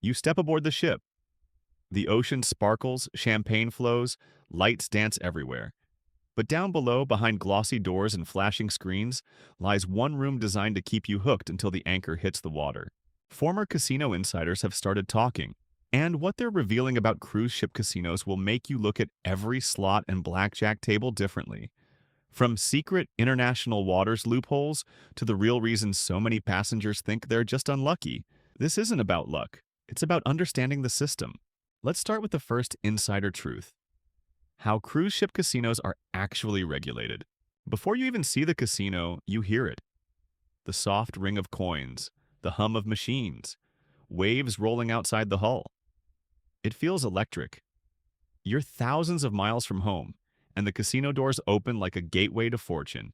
You step aboard the ship. The ocean sparkles, champagne flows, lights dance everywhere. But down below, behind glossy doors and flashing screens, lies one room designed to keep you hooked until the anchor hits the water. Former casino insiders have started talking, and what they're revealing about cruise ship casinos will make you look at every slot and blackjack table differently. From secret international waters loopholes to the real reasons so many passengers think they're just unlucky, this isn't about luck. It's about understanding the system. Let's start with the first insider truth: how cruise ship casinos are actually regulated. Before you even see the casino, you hear it. The soft ring of coins, the hum of machines, waves rolling outside the hull. It feels electric. You're thousands of miles from home, and the casino doors open like a gateway to fortune.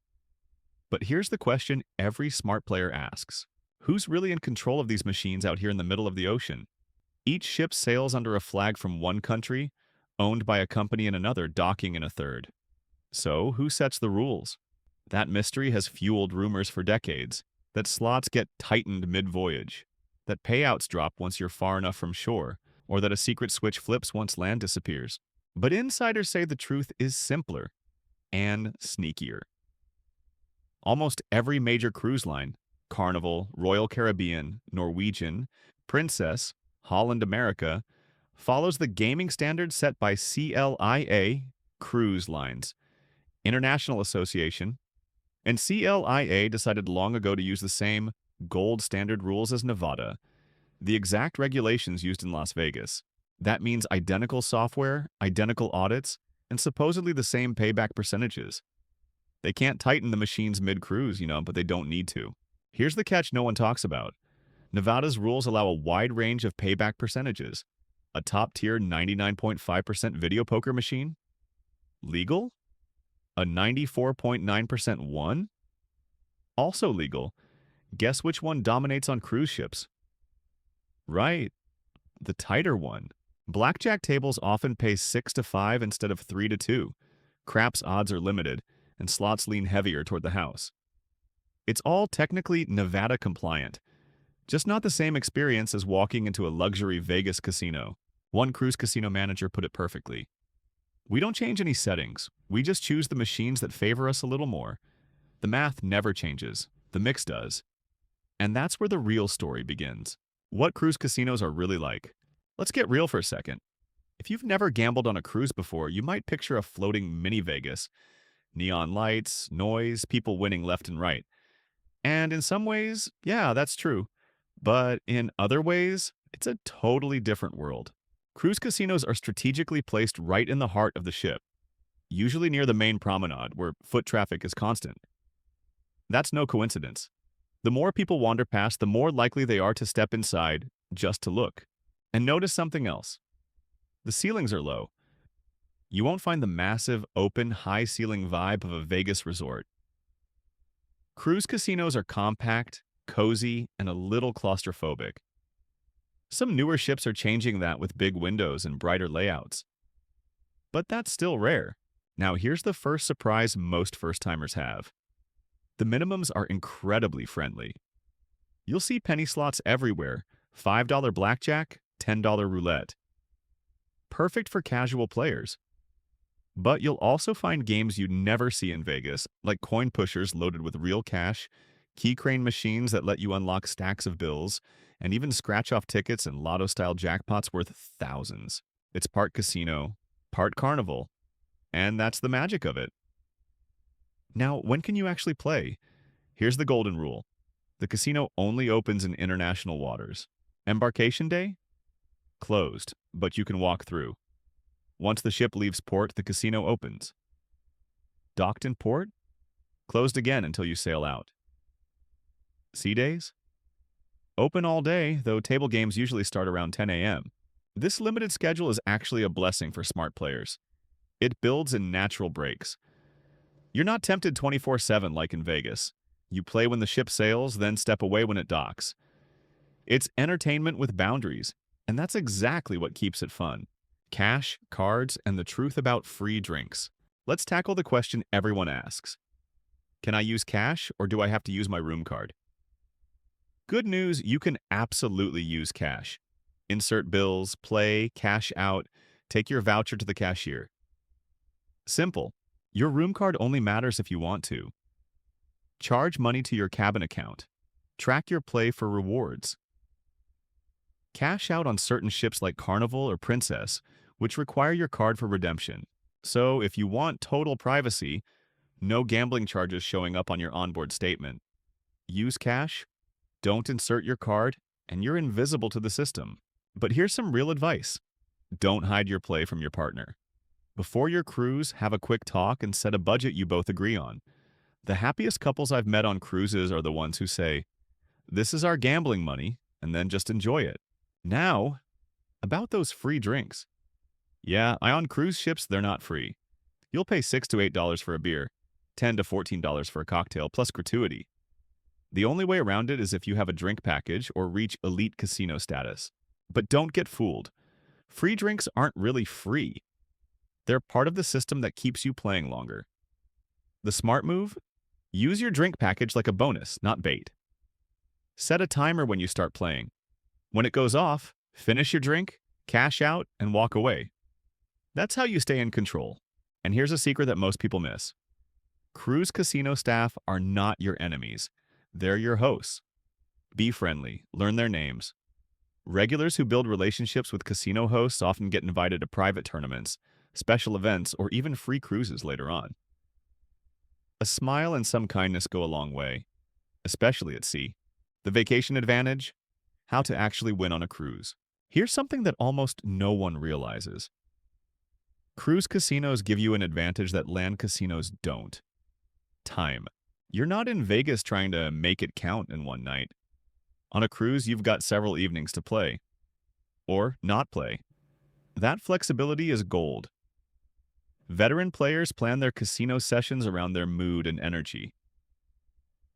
But here's the question every smart player asks: who's really in control of these machines out here in the middle of the ocean? Each ship sails under a flag from one country, owned by a company in another, docking in a third. So, who sets the rules? That mystery has fueled rumors for decades: that slots get tightened mid-voyage, that payouts drop once you're far enough from shore, or that a secret switch flips once land disappears. But insiders say the truth is simpler and sneakier. Almost every major cruise line — Carnival, Royal Caribbean, Norwegian, Princess, Holland America — follows the gaming standards set by CLIA Cruise Lines International Association, and CLIA decided long ago to use the same gold standard rules as Nevada, the exact regulations used in Las Vegas. That means identical software, identical audits, and supposedly the same payback percentages. They can't tighten the machines mid-cruise, but they don't need to. Here's the catch no one talks about. Nevada's rules allow a wide range of payback percentages. A top-tier 99.5% video poker machine? Legal? A 94.9% one? Also legal. Guess which one dominates on cruise ships? Right, the tighter one. Blackjack tables often pay 6 to 5 instead of 3 to 2. Craps odds are limited, and slots lean heavier toward the house. It's all technically Nevada compliant, just not the same experience as walking into a luxury Vegas casino. One cruise casino manager put it perfectly: we don't change any settings, we just choose the machines that favor us a little more. The math never changes, the mix does. And that's where the real story begins. What cruise casinos are really like. Let's get real for a second. If you've never gambled on a cruise before, you might picture a floating mini Vegas. Neon lights, noise, people winning left and right. And in some ways, yeah, that's true. But in other ways, it's a totally different world. Cruise casinos are strategically placed right in the heart of the ship, usually near the main promenade, where foot traffic is constant. That's no coincidence. The more people wander past, the more likely they are to step inside just to look. And notice something else. The ceilings are low. You won't find the massive, open, high-ceiling vibe of a Vegas resort. Cruise casinos are compact, cozy, and a little claustrophobic. Some newer ships are changing that with big windows and brighter layouts. But that's still rare. Now here's the first surprise most first-timers have. The minimums are incredibly friendly. You'll see penny slots everywhere: $5 blackjack, $10 roulette. Perfect for casual players. But you'll also find games you'd never see in Vegas, like coin pushers loaded with real cash, key crane machines that let you unlock stacks of bills, and even scratch-off tickets and lotto-style jackpots worth thousands. It's part casino, part carnival, and that's the magic of it. Now, when can you actually play? Here's the golden rule. The casino only opens in international waters. Embarkation day? Closed, but you can walk through. Once the ship leaves port, the casino opens. Docked in port? Closed again until you sail out. Sea days? Open all day, though table games usually start around 10 a.m. This limited schedule is actually a blessing for smart players. It builds in natural breaks. You're not tempted 24/7 like in Vegas. You play when the ship sails, then step away when it docks. It's entertainment with boundaries, and that's exactly what keeps it fun. Cash, cards, and the truth about free drinks. Let's tackle the question everyone asks. Can I use cash, or do I have to use my room card? Good news, you can absolutely use cash. Insert bills, play, cash out, take your voucher to the cashier. Simple. Your room card only matters if you want to. Charge money to your cabin account. Track your play for rewards. Cash out on certain ships like Carnival or Princess, which require your card for redemption. So if you want total privacy, no gambling charges showing up on your onboard statement. Use cash, don't insert your card, and you're invisible to the system. But here's some real advice. Don't hide your play from your partner. Before your cruise, have a quick talk and set a budget you both agree on. The happiest couples I've met on cruises are the ones who say, "This is our gambling money," and then just enjoy it. Now, about those free drinks. Yeah, on cruise ships, they're not free. You'll pay $6 to $8 for a beer, $10 to $14 for a cocktail, plus gratuity. The only way around it is if you have a drink package or reach elite casino status. But don't get fooled. Free drinks aren't really free. They're part of the system that keeps you playing longer. The smart move? Use your drink package like a bonus, not bait. Set a timer when you start playing. When it goes off, finish your drink, cash out, and walk away. That's how you stay in control. And here's a secret that most people miss. Cruise casino staff are not your enemies. They're your hosts. Be friendly, learn their names. Regulars who build relationships with casino hosts often get invited to private tournaments, special events, or even free cruises later on. A smile and some kindness go a long way, especially at sea. The vacation advantage? How to actually win on a cruise. Here's something that almost no one realizes. Cruise casinos give you an advantage that land casinos don't. Time. You're not in Vegas trying to make it count in one night. On a cruise, you've got several evenings to play. Or not play. That flexibility is gold. Veteran players plan their casino sessions around their mood and energy.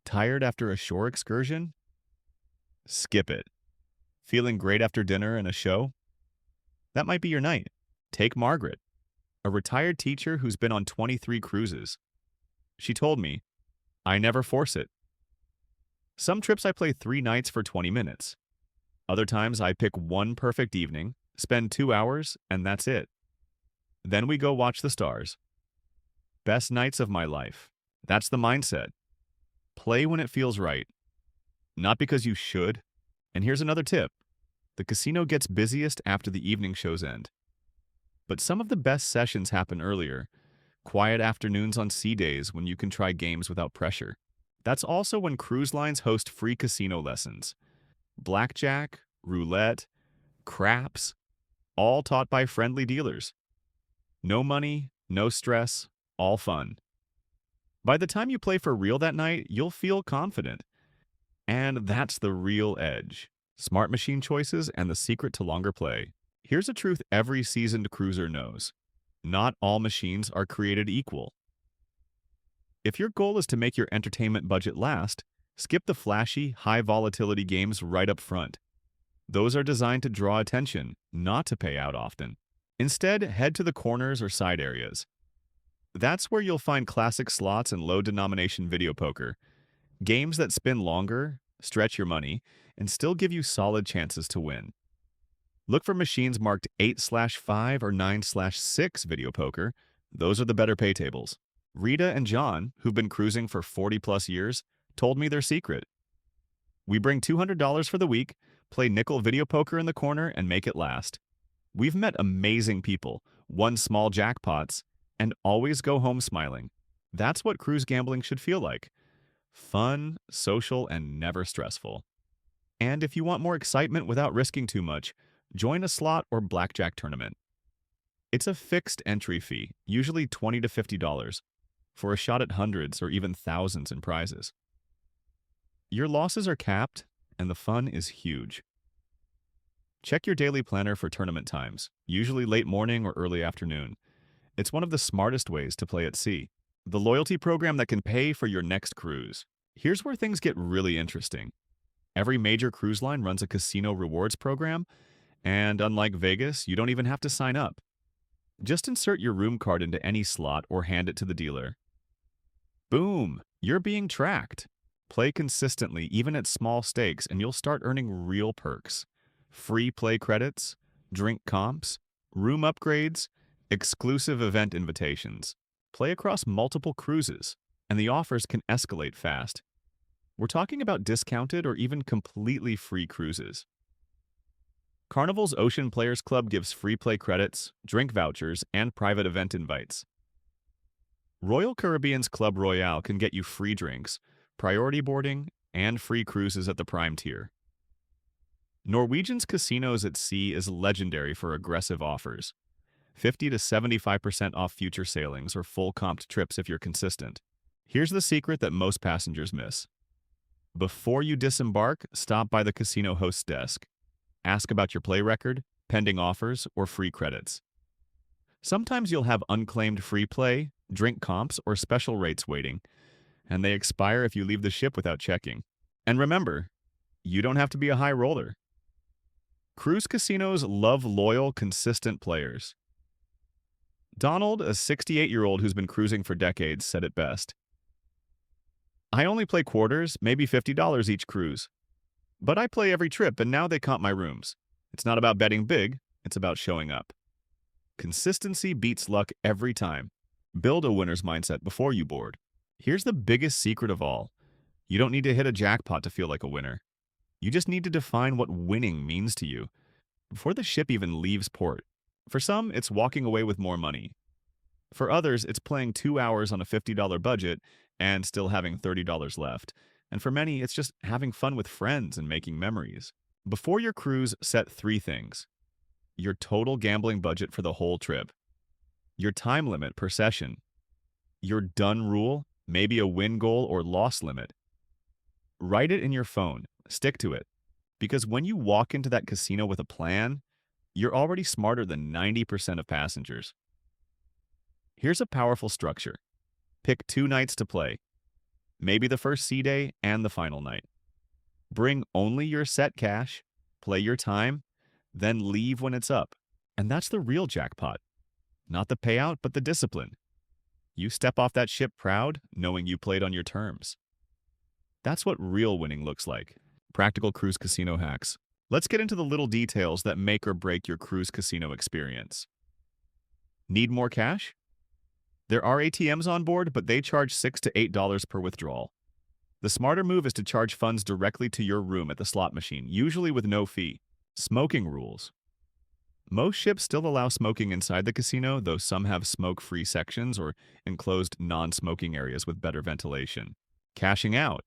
Tired after a shore excursion? Skip it. Feeling great after dinner and a show? That might be your night. Take Margaret, a retired teacher who's been on 23 cruises. She told me, "I never force it. Some trips I play 3 nights for 20 minutes. Other times I pick one perfect evening, spend 2 hours, and that's it. Then we go watch the stars. Best nights of my life." That's the mindset. Play when it feels right. Not because you should. And here's another tip. The casino gets busiest after the evening shows end. But some of the best sessions happen earlier. Quiet afternoons on sea days when you can try games without pressure. That's also when cruise lines host free casino lessons. Blackjack, roulette, craps, all taught by friendly dealers. No money, no stress, all fun. By the time you play for real that night, you'll feel confident. And that's the real edge. Smart machine choices and the secret to longer play. Here's a truth every seasoned cruiser knows. Not all machines are created equal. If your goal is to make your entertainment budget last, skip the flashy, high-volatility games right up front. Those are designed to draw attention, not to pay out often. Instead, head to the corners or side areas. That's where you'll find classic slots and low-denomination video poker. Games that spin longer, stretch your money, and still give you solid chances to win. Look for machines marked 8/5 or 9/6 video poker. Those are the better pay tables. Rita and John, who've been cruising for 40-plus years, told me their secret. We bring $200 for the week, play nickel video poker in the corner, and make it last. We've met amazing people, won small jackpots, and always go home smiling. That's what cruise gambling should feel like. Fun, social, and never stressful. And if you want more excitement without risking too much, join a slot or blackjack tournament. It's a fixed entry fee, usually $20 to $50, for a shot at hundreds or even thousands in prizes. Your losses are capped, and the fun is huge. Check your daily planner for tournament times, usually late morning or early afternoon. It's one of the smartest ways to play at sea. The loyalty program that can pay for your next cruise. Here's where things get really interesting. Every major cruise line runs a casino rewards program, and unlike Vegas, you don't even have to sign up. Just insert your room card into any slot or hand it to the dealer. Boom! You're being tracked. Play consistently, even at small stakes, and you'll start earning real perks. free play credits, drink comps, room upgrades, exclusive event invitations. Play across multiple cruises, and the offers can escalate fast. We're talking about discounted or even completely free cruises. Carnival's Ocean Players Club gives free play credits, drink vouchers, and private event invites. Royal Caribbean's Club Royale can get you free drinks, priority boarding, and free cruises at the Prime tier. Norwegian's Casinos at Sea is legendary for aggressive offers. 50 to 75% off future sailings or full comped trips if you're consistent. Here's the secret that most passengers miss. Before you disembark, stop by the casino host's desk. Ask about your play record, pending offers, or free credits. Sometimes you'll have unclaimed free play, drink comps, or special rates waiting, and they expire if you leave the ship without checking. And remember, you don't have to be a high roller. Cruise casinos love loyal, consistent players. Donald, a 68-year-old who's been cruising for decades, said it best. I only play quarters, maybe $50 each cruise. But I play every trip, and now they comp my rooms. It's not about betting big, it's about showing up. Consistency beats luck every time. Build a winner's mindset before you board. Here's the biggest secret of all. You don't need to hit a jackpot to feel like a winner. You just need to define what winning means to you before the ship even leaves port. For some, it's walking away with more money. For others, it's playing 2 hours on a $50 budget and still having $30 left. And for many, it's just having fun with friends and making memories. Before your cruise, set 3 things. Your total gambling budget for the whole trip. Your time limit per session. Your done rule, maybe a win goal or loss limit. Write it in your phone. Stick to it. Because when you walk into that casino with a plan, you're already smarter than 90% of passengers. Here's a powerful structure. Pick 2 nights to play. Maybe the first sea day and the final night. Bring only your set cash, play your time, then leave when it's up. And that's the real jackpot. Not the payout, but the discipline. You step off that ship proud, knowing you played on your terms. That's what real winning looks like. Practical cruise casino hacks. Let's get into the little details that make or break your cruise casino experience. Need more cash? There are ATMs on board, but they charge $6 to $8 per withdrawal. The smarter move is to charge funds directly to your room at the slot machine, usually with no fee. Smoking rules. Most ships still allow smoking inside the casino, though some have smoke-free sections or enclosed non-smoking areas with better ventilation. Cashing out.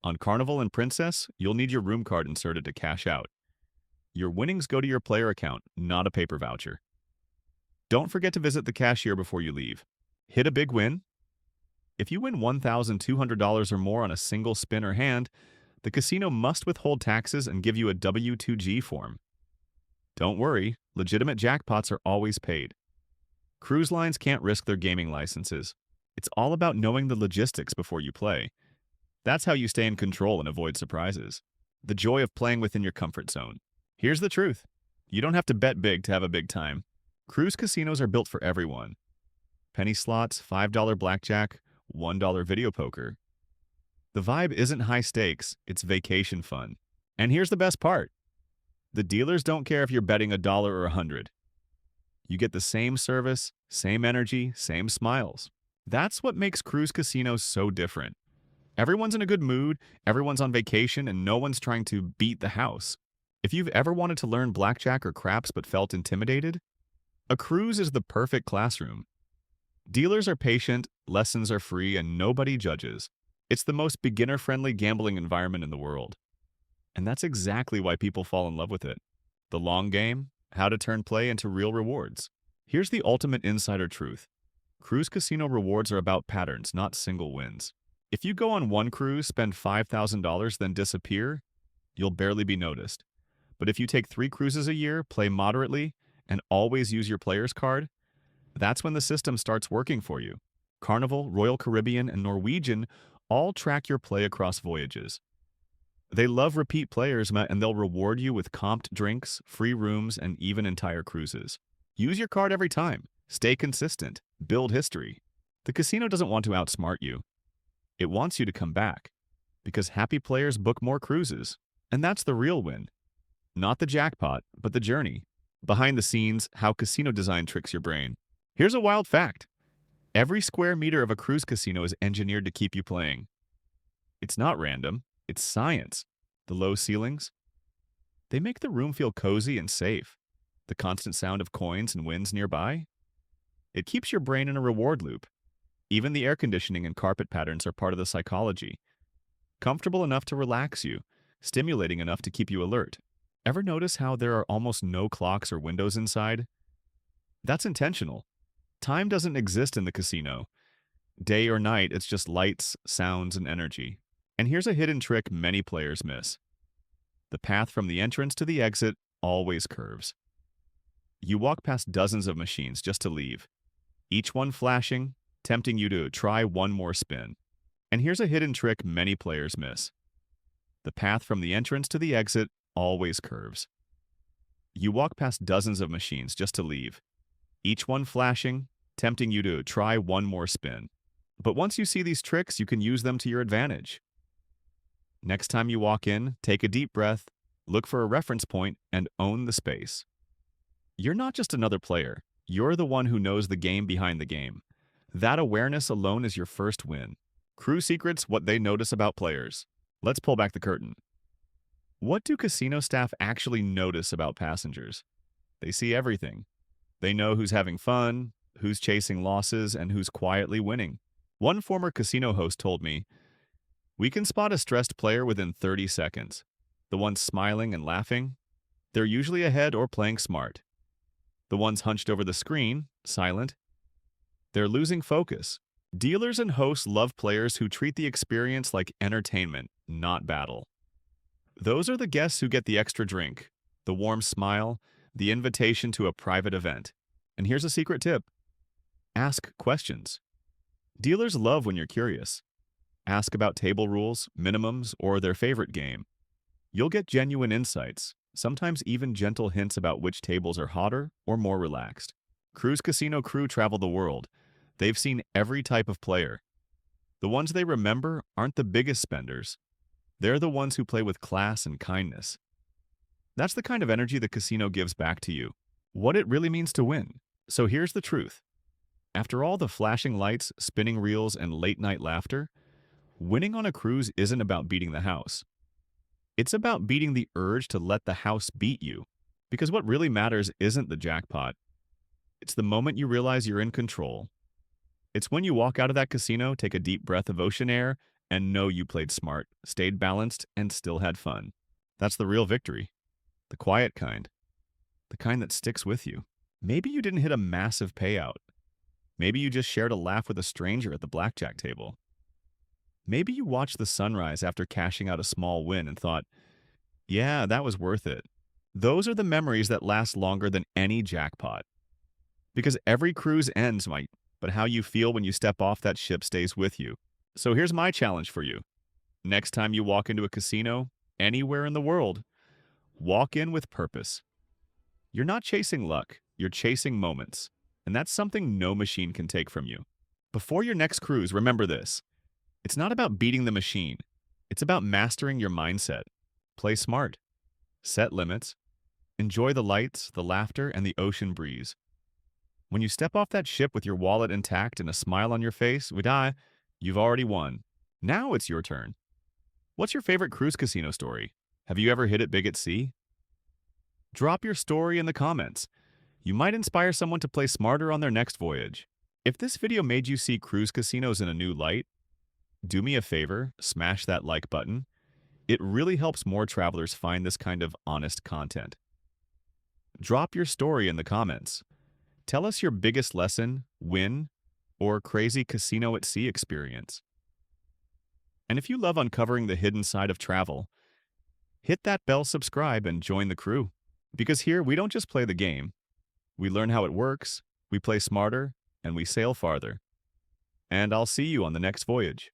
On Carnival and Princess, you'll need your room card inserted to cash out. Your winnings go to your player account, not a paper voucher. Don't forget to visit the cashier before you leave. Hit a big win. If you win $1,200 or more on a single spin or hand, the casino must withhold taxes and give you a W-2G form. Don't worry, legitimate jackpots are always paid. Cruise lines can't risk their gaming licenses. It's all about knowing the logistics before you play. That's how you stay in control and avoid surprises. The joy of playing within your comfort zone. Here's the truth. You don't have to bet big to have a big time. Cruise casinos are built for everyone. Penny slots, $5 blackjack, $1 video poker. The vibe isn't high stakes, it's vacation fun. And here's the best part. The dealers don't care if you're betting $1 or $100. You get the same service, same energy, same smiles. That's what makes cruise casinos so different. Everyone's in a good mood, everyone's on vacation, and no one's trying to beat the house. If you've ever wanted to learn blackjack or craps but felt intimidated, a cruise is the perfect classroom. Dealers are patient, lessons are free, and nobody judges. It's the most beginner-friendly gambling environment in the world. And that's exactly why people fall in love with it. The long game, how to turn play into real rewards. Here's the ultimate insider truth. Cruise casino rewards are about patterns, not single wins. If you go on one cruise, spend $5,000, then disappear, you'll barely be noticed. But if you take 3 cruises a year, play moderately, and always use your player's card, that's when the system starts working for you. Carnival, Royal Caribbean, and Norwegian all track your play across voyages. They love repeat players, and they'll reward you with comped drinks, free rooms, and even entire cruises. Use your card every time. Stay consistent. Build history. The casino doesn't want to outsmart you. It wants you to come back. Because happy players book more cruises. And that's the real win. Not the jackpot, but the journey. Behind the scenes, how casino design tricks your brain. Here's a wild fact. Every square meter of a cruise casino is engineered to keep you playing. It's not random, it's science. The low ceilings, they make the room feel cozy and safe. The constant sound of coins and winds nearby, it keeps your brain in a reward loop. Even the air conditioning and carpet patterns are part of the psychology. Comfortable enough to relax you, stimulating enough to keep you alert. Ever notice how there are almost no clocks or windows inside? That's intentional. Time doesn't exist in the casino. Day or night, it's just lights, sounds, and energy. And here's a hidden trick many players miss. The path from the entrance to the exit always curves. You walk past dozens of machines just to leave, each one flashing, tempting you to try one more spin. And here's a hidden trick many players miss. The path from the entrance to the exit always curves. You walk past dozens of machines just to leave, each one flashing, tempting you to try one more spin. But once you see these tricks, you can use them to your advantage. Next time you walk in, take a deep breath, look for a reference point, and own the space. You're not just another player. You're the one who knows the game behind the game. That awareness alone is your first win. Crew secrets, what they notice about players. Let's pull back the curtain. What do casino staff actually notice about passengers? They see everything. They know who's having fun, who's chasing losses, and who's quietly winning. One former casino host told me, "We can spot a stressed player within 30 seconds. The ones smiling and laughing, they're usually ahead or playing smart. The ones hunched over the screen, silent, they're losing focus." Dealers and hosts love players who treat the experience like entertainment, not battle. Those are the guests who get the extra drink, the warm smile, the invitation to a private event. And here's a secret tip. Ask questions. Dealers love when you're curious. Ask about table rules, minimums, or their favorite game. You'll get genuine insights, sometimes even gentle hints about which tables are hotter or more relaxed. Cruise Casino crew travel the world. They've seen every type of player. The ones they remember aren't the biggest spenders. They're the ones who play with class and kindness. That's the kind of energy the casino gives back to you. What it really means to win. So here's the truth. After all the flashing lights, spinning reels, and late-night laughter, winning on a cruise isn't about beating the house. It's about beating the urge to let the house beat you. Because what really matters isn't the jackpot. It's the moment you realize you're in control. It's when you walk out of that casino, take a deep breath of ocean air, and know you played smart, stayed balanced, and still had fun. That's the real victory. The quiet kind. The kind that sticks with you. Maybe you didn't hit a massive payout. Maybe you just shared a laugh with a stranger at the blackjack table. Maybe you watched the sunrise after cashing out a small win and thought, yeah, that was worth it. Those are the memories that last longer than any jackpot. Because every cruise ends, but how you feel when you step off that ship stays with you. So here's my challenge for you. Next time you walk into a casino, anywhere in the world, walk in with purpose. You're not chasing luck, you're chasing moments. And that's something no machine can take from you. Before your next cruise, remember this. It's not about beating the machine. It's about mastering your mindset. Play smart. Set limits. Enjoy the lights, the laughter, and the ocean breeze. When you step off that ship with your wallet intact and a smile on your face, you've already won. Now it's your turn. What's your favorite cruise casino story? Have you ever hit it big at sea? Drop your story in the comments. You might inspire someone to play smarter on their next voyage. If this video made you see cruise casinos in a new light, do me a favor, smash that like button. It really helps more travelers find this kind of honest content. Drop your story in the comments. Tell us your biggest lesson, win, or crazy casino at sea experience. And if you love uncovering the hidden side of travel, hit that bell, subscribe, and join the crew. Because here, we don't just play the game. We learn how it works, we play smarter, and we sail farther. And I'll see you on the next voyage.